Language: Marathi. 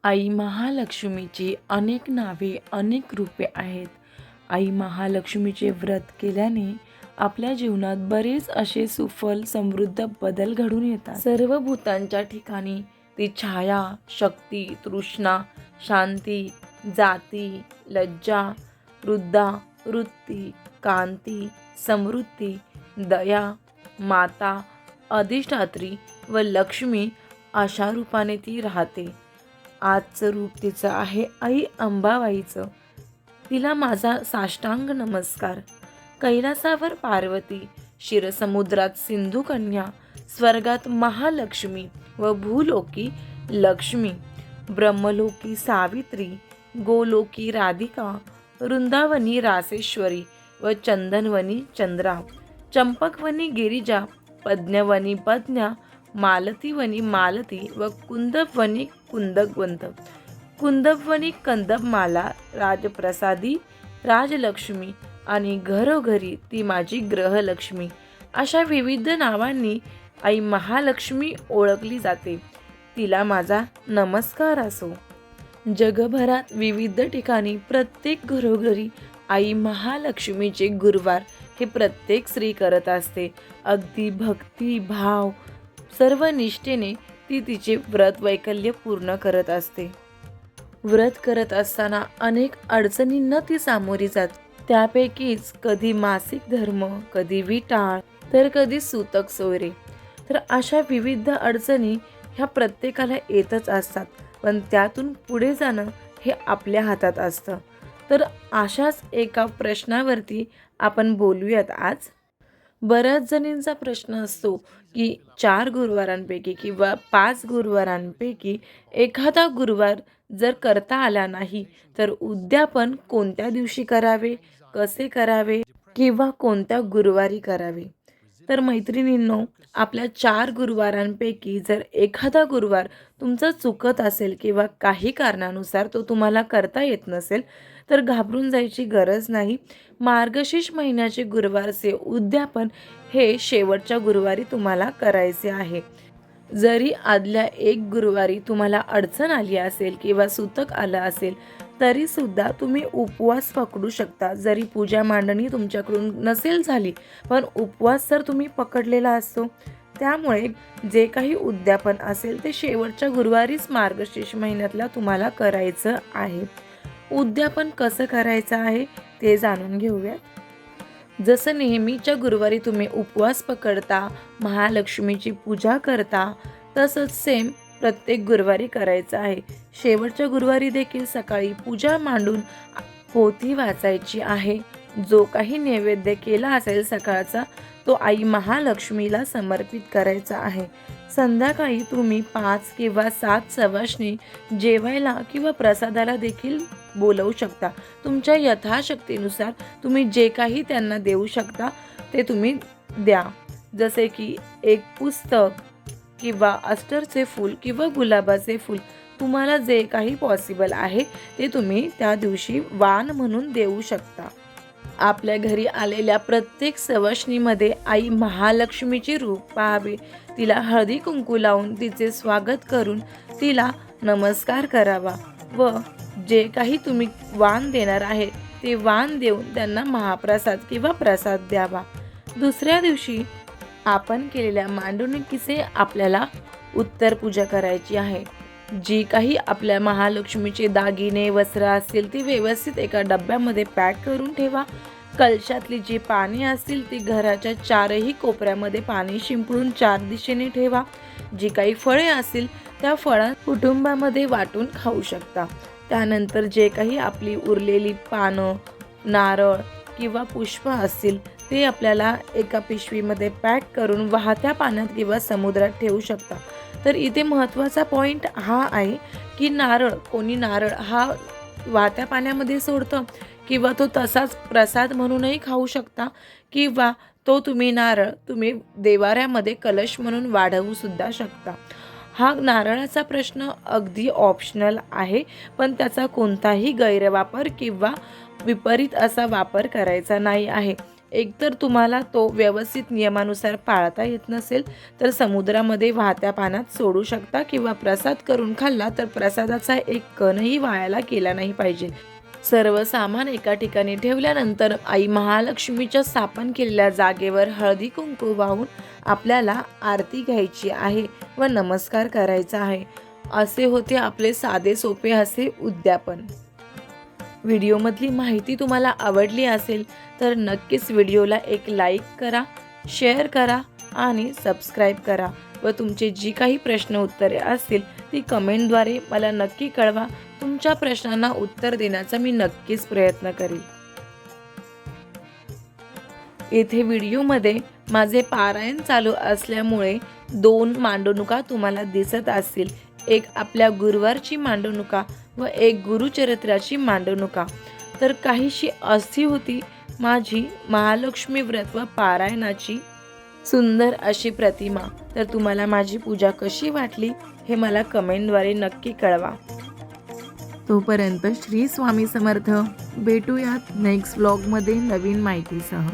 आई महालक्ष्मीची अनेक नावे, अनेक रूपे आहेत. आई महालक्ष्मीचे व्रत केल्याने आपल्या जीवनात बरेच असे सुफल समृद्ध बदल घडून येतात. सर्व भूतांच्या ठिकाणी ती छाया, शक्ती, तृष्णा, शांती, जाती, लज्जा, वृद्धा, वृत्ती, कांती, समृद्धी, दया, माता, अधिष्ठात्री व लक्ष्मी अशा रूपाने ती राहते. आजचं रूप तिचं आहे आई अंबाबाईचं. तिला माझा साष्टांग नमस्कार. कैलासावर पार्वती, क्षीरसमुद्रात सिंधू कन्या, स्वर्गात महालक्ष्मी व भूलोकी लक्ष्मी, ब्रह्मलोकी सावित्री, गोलोकी राधिका, वृंदावनी रासेश्वरी व चंदनवनी चंद्रा, चंपकवनी गिरिजा, पद्मवनी पद्म्या, मालतीवनी मालती व कुंदवनी कुंदवंत, कुंदवनी कंदमाला, राजप्रसादी राजलक्ष्मी आणि घरोघरी ती माझी ग्रहलक्ष्मी अशा विविध नावांनी आई महालक्ष्मी ओळखली जाते. तिला माझा नमस्कार असो. जगभरात विविध ठिकाणी प्रत्येक घरोघरी आई महालक्ष्मीचे गुरुवार हे प्रत्येक स्त्री करत असते. अगदी भक्ती भाव सर्व निष्ठेने ती तिचे व्रत वैकल्य पूर्ण करत असते. व्रत करत असताना अनेक अडचणींना ती सामोरी जाते. त्यापैकीच कधी मासिक धर्म, कधी विटाळ, तर कधी सूतक सोयरे. तर अशा विविध अडचणी ह्या प्रत्येकाला येतच असतात, पण त्यातून पुढे जाणं हे आपल्या हातात असतं. तर अशाच एका प्रश्नावरती आपण बोलूयात आज. बऱ्याच जणींचा प्रश्न असतो की 4 गुरुवारांपैकी किंवा 5 गुरुवारांपैकी एखादा गुरुवार जर करता आला नाही तर उद्यापन कोणत्या दिवशी करावे, कसे करावे किंवा कोणत्या गुरुवारी करावे. तर मैत्रिणींनो, आपल्या 4 गुरुवारांपैकी जर एखादा गुरुवार तुमचा चुकत असेल किंवा काही कारणानुसार तो तुम्हाला करता येत नसेल तर घाबरून जायची गरज नाही. मार्गशीर्ष महिन्याचे गुरुवारचे उद्यापन हे शेवटच्या गुरुवारी तुम्हाला करायचे आहे. जरी आदल्या एक गुरुवारी तुम्हाला अडचण आली असेल किंवा सूतक आलं असेल तरी सुद्धा तुम्ही उपवास पकडू शकता. जरी पूजा मांडणी तुमच्याकडून नसेल झाली पण उपवास तर तुम्ही पकडलेला असतो. त्यामुळे जे काही उद्यापन असेल ते शेवटच्या गुरुवारीच मार्गशीर्ष महिन्यातला तुम्हाला करायचं आहे. उद्यापन कसं करायचं आहे ते जाणून घेऊया. जसं नेहमीच्या गुरुवारी तुम्ही उपवास पकडता, महालक्ष्मीची पूजा करता, तसंच सेम प्रत्येक गुरुवारी करायचं आहे. शेवटच्या गुरुवारी देखील सकाळी पूजा मांडून पोथी वाचायची आहे. जो काही नैवेद्य केला असेल सकाळचा तो आई महालक्ष्मीला समर्पित करायचा आहे. संध्याकाळी तुम्ही 5 किंवा 7 सवाष्णी जेवायला किंवा प्रसादाला देखील बोलवू शकता. तुमच्या यथाशक्तीनुसार तुम्ही जे काही त्यांना देऊ शकता ते तुम्ही द्या. जसे की एक पुस्तक किंवा अष्टरचे फूल किंवा गुलाबाचे फूल, तुम्हाला जे काही पॉसिबल आहे ते तुम्ही त्या दिवशी वाण म्हणून देऊ शकता. आपल्या घरी आलेल्या प्रत्येक सवाष्णीमध्ये आई महालक्ष्मीचे रूप पाहावे. तिला हळदी कुंकू लावून तिचे स्वागत करून तिला नमस्कार करावा व जे काही तुम्ही वाण देणार आहे ते वाण देऊन त्यांना महाप्रसाद किंवा प्रसाद द्यावा. दुसऱ्या दिवशी आपण केलेल्या मांडणुकीचे आपल्याला उत्तर पूजा करायची आहे. जी काही आपल्या महालक्ष्मीचे दागिने वस्त्र असतील ती व्यवस्थित एका डब्यामध्ये पॅक करून ठेवा. कलशातली जी पाने असतील ती घराच्या 4ही कोपऱ्यामध्ये पाणी शिंपडून 4 दिशेने ठेवा. जी काही फळे असतील त्या फळा कुटुंबामध्ये वाटून खाऊ शकता. त्यानंतर जे काही आपली उरलेली पानं, नारळ किंवा पुष्प असतील ते आपल्याला एका पिशवीमध्ये पॅक करून वाहत्या पाण्यात किंवा समुद्रात ठेवू शकता. तर इथे महत्त्वाचा पॉईंट हा आहे की कोणी नारळ हा वाहत्या पाण्यामध्ये सोडतं किंवा तो तसाच प्रसाद म्हणूनही खाऊ शकता किंवा तो नारळ तुम्ही देवाऱ्यामध्ये कलश म्हणून वाढवू सुद्धा शकता. हा नारळाचा प्रश्न अगदी ऑप्शनल आहे, पण त्याचा कोणताही गैरवापर किंवा विपरीत असा वापर करायचा नाही आहे. एकतर तुम्हाला तो व्यवस्थित नियमानुसार पाळता येत नसेल तर समुद्रामध्ये वाहत्या पाण्यात सोडू शकता किंवा प्रसाद करून खाल्ला तर प्रसादाचा एक कणही वायाला गेला नाही पाहिजे. सर्व सामान एका ठिकाणी ठेवल्यानंतर आई महालक्ष्मीच्या स्थापन केलेल्या जागेवर हळदी कुंकू वाहून आपल्याला आरती घ्यायची आहे व नमस्कार करायचा आहे. असे होते आपले साधे सोपे असे उद्यापन. व्हिडिओमधली माहिती तुम्हाला आवडली असेल तर नक्कीच व्हिडिओला एक लाईक करा, शेअर करा आणि सबस्क्राईब करा व तुमचे जी काही प्रश्न उत्तरे असतील ती कमेंटद्वारे मला नक्की कळवा. तुमच्या प्रश्नांना उत्तर देण्याचा मी नक्कीच प्रयत्न करेल. येथे व्हिडिओमध्ये माझे पारायण चालू असल्यामुळे 2 मांडणुका तुम्हाला दिसत असतील. एक आपल्या गुरुवारची मांडणुका व एक गुरुचरित्राची मांडणुका. तर काहीशी अशी होती माझी महालक्ष्मी व्रत व पारायणाची सुंदर अशी प्रतिमा. तर तुम्हाला माझी पूजा कशी वाटली हे मला कमेंटद्वारे नक्की कळवा. तोपर्यंत श्री स्वामी समर्थ. भेटूयात नेक्स्ट व्लॉगमध्ये नवीन माहितीसह.